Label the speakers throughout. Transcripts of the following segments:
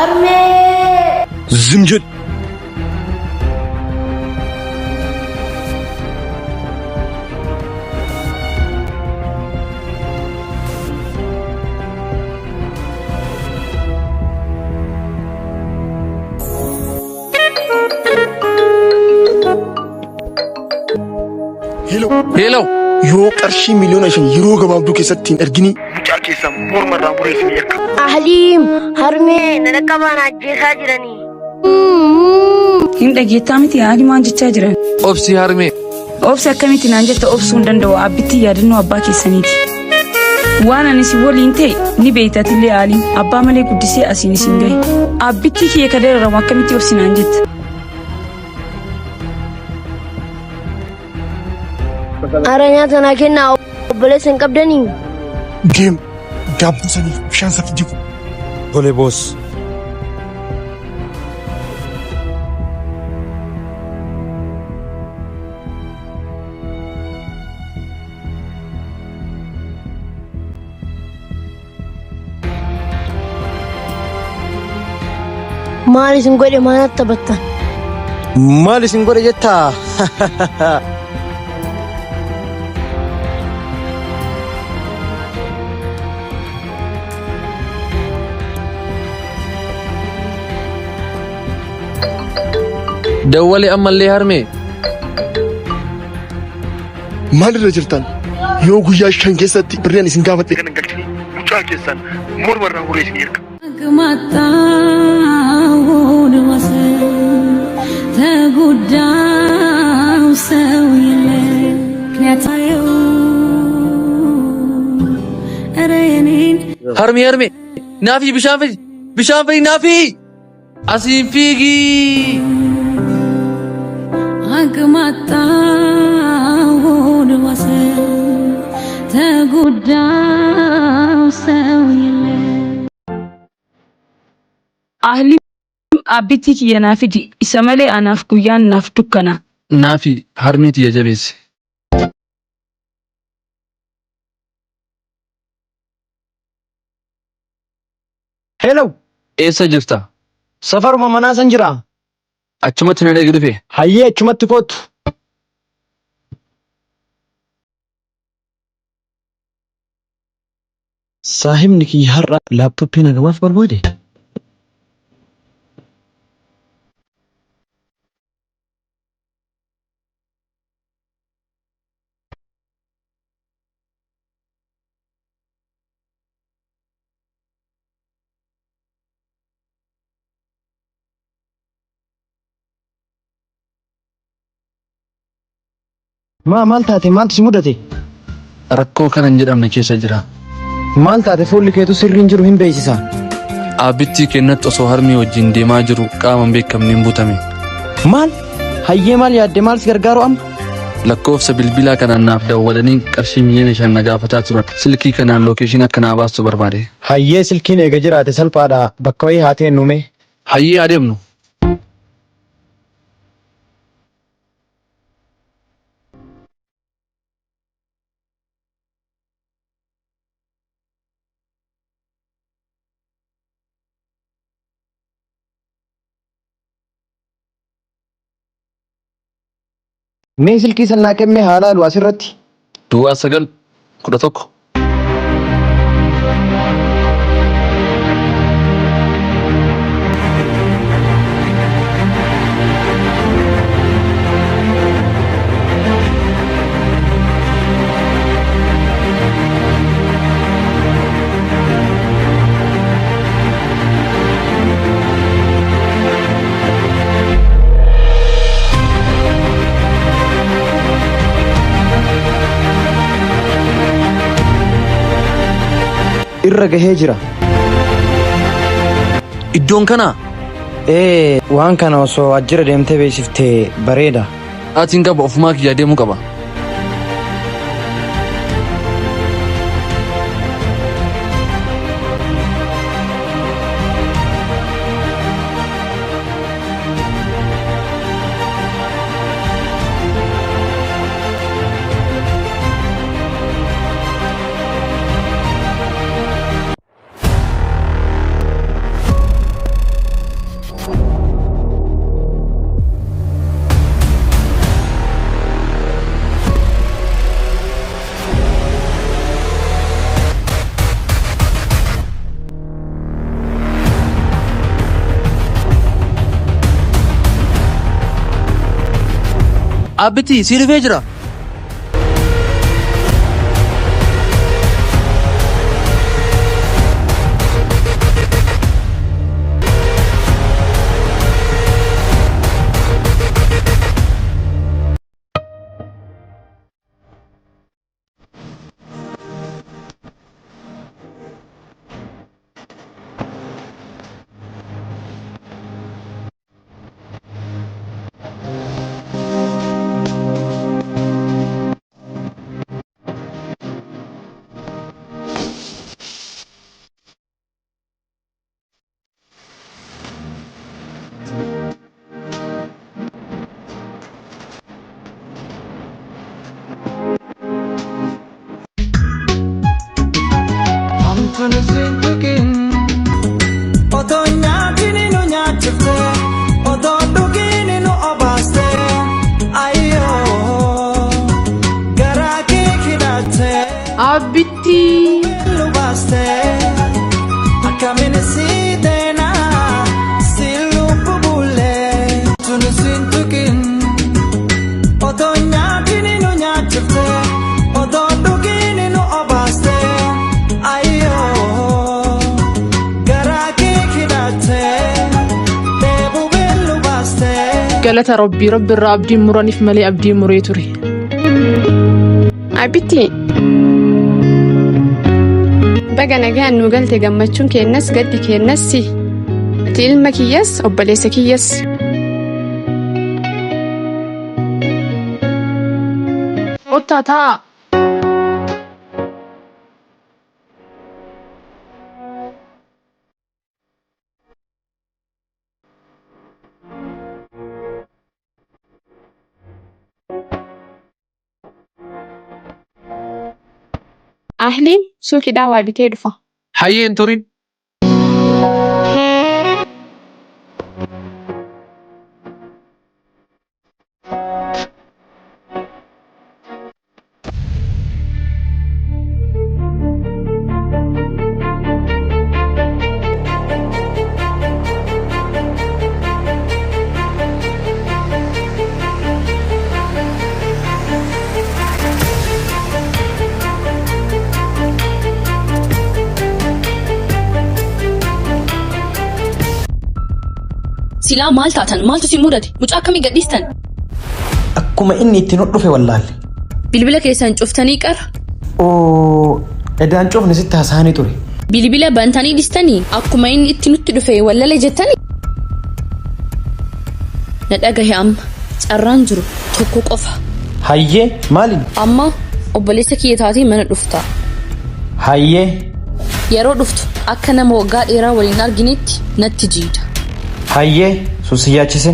Speaker 1: هرمي
Speaker 2: زمجد
Speaker 3: هيلو
Speaker 2: يو قرشي مليون عشان يرو غبابدو كيستين ارجني
Speaker 4: mucaa keessan morma irraa muree isin yakka.
Speaker 1: أهليم هرمي ننقبنا جيسا جراني
Speaker 5: Hin dhageettaa miti haali maan jechaa jiran.
Speaker 3: أبسي هرمي
Speaker 5: Obsi akkamitti naan jetta obsuu hin danda'u abbitti yaadannoo abbaa keessaniiti. Waan ani si waliin ta'e ni beektatillee haaliin abbaa malee guddisee asiin isin gahe. Abbitti kiyya kadararamu akkamitti obsi naan jetta.
Speaker 1: أرانيا تناكينا وبلسن قبدني
Speaker 2: جيم دابو سني مشان سفجيب
Speaker 6: Tole boos.
Speaker 1: مالي سنقولي ما نتبطن
Speaker 6: Maal isin godhe jettaa?
Speaker 3: دولي أما اللي هرمي
Speaker 2: مال الرجلتان يو غيا شان كيستي بريان اسن غافت
Speaker 4: Kan hin galchine mucaa keessan morma irraa muree isin yakka.
Speaker 7: ግማጣውን ወሰን ተጎዳው ሰው የለ ምክንያታየው ኧረ የኔን
Speaker 3: هرمي هرمي نافي بشان في نافي أسين فيكي
Speaker 7: አግማጣውን ወሰን ተጎዳው ሰው የለ
Speaker 5: Ahliin abbitti kiyya naaf fidi isa malee anaaf guyyaan naaf dukkana.
Speaker 3: نافي هرميتي يا جبيس
Speaker 6: Hello.
Speaker 3: إيسا جرتا
Speaker 6: Safaruma manaa san jira.
Speaker 3: أجمت نرى قدفه
Speaker 6: Hayyee achumatti kootu. Saahibni kiyya har'a laaptooppii nagamaaf barbaade. Maal taate maaltu si mudate?
Speaker 3: ركو كان نجد أمنا كيسا جرا
Speaker 6: Maal taate fuulli keetu sirriin jiru hin beeksisa.
Speaker 3: أبتي كنت أصو هرمي وجين دي ماجرو قام بيك كم نمبوتامي
Speaker 6: Maal? Hayyee maal yaadde maal si gargaaru amma?
Speaker 3: lakkoofsa bilbilaa kanaan naaf dawwalanii qarshii miliyoona 5 na gaafataa turan silkii kanaan lookeeshinii akka naa baastu barbaade.
Speaker 6: Hayyee silkiin eega jiraate salphaadha bakka wayii haa ta'e nuume.
Speaker 3: Hayyee adeemnu.
Speaker 6: Mee silkii sannaa kennee haa laalu asirratti.
Speaker 3: Duwwaa 911.
Speaker 6: Irra gahee jira.
Speaker 3: Iddoon kanaa
Speaker 6: Waan kana osoo ajjira deemtee beeksiftee bareeda.
Speaker 3: aatiin qaba ofumaa kiyyaa deemuu qaba. Abbitti si dhufee jira.
Speaker 5: Abbitti. galata rabbii irraa abdiin muraniif malee abdiin muree ture.
Speaker 8: Abbitti baga nagaan nu galte gammachuun kennas gaddi kennas ati ilma kiyyas obboleessa kiyyas.
Speaker 5: Ottaataa.
Speaker 8: Ahliin suuqii daawaa bitee dhufa.
Speaker 3: Hayyeen turin.
Speaker 9: Silaa maal taatan maaltu si mudate mucaa akkamii gadhiistan?
Speaker 6: Akkuma inni itti nu dhufe wallaalle.
Speaker 9: Bilbila keessan cuftanii qara?
Speaker 6: Edaan cufne sitti haasaanii ture.
Speaker 9: Bilbila bantanii dhistanii akkuma inni itti nutti dhufe wallaale jettanii? Na dhagahe amma carraan jiru tokko qofa.
Speaker 6: Hayyee maaliin?
Speaker 9: Amma obboleessa kiyyataatii mana dhuftaa.
Speaker 6: Hayyee.
Speaker 9: Yeroo dhuftu akka nama waggaa dheeraa waliin arginitti natti jiida.
Speaker 6: Hayyee suusiyaachise.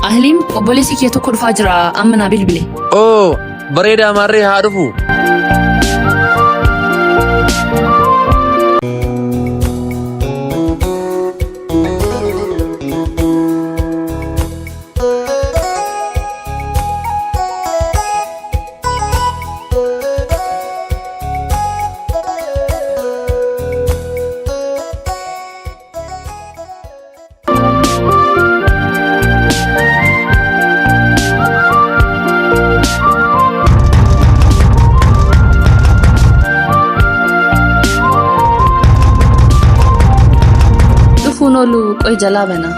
Speaker 9: Ahliin obboleessi kiyya tokko dhufaa jira amma naa bilbile.
Speaker 3: Bareedaa maarree haa dhufu.
Speaker 9: Nolu qoy jalaa bana.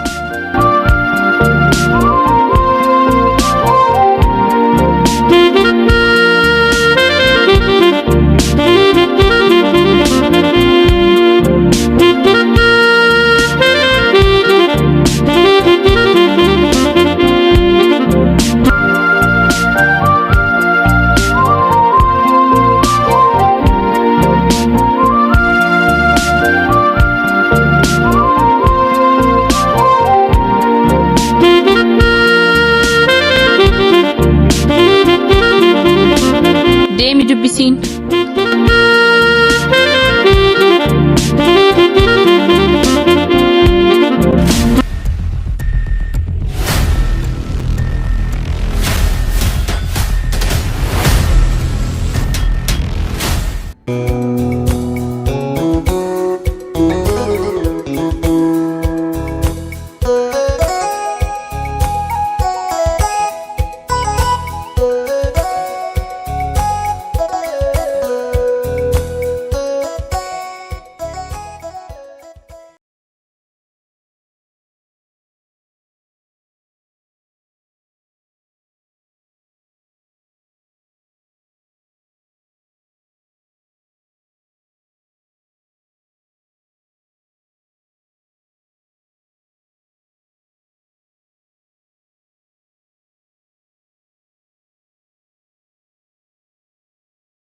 Speaker 9: Deemi dubbisiin.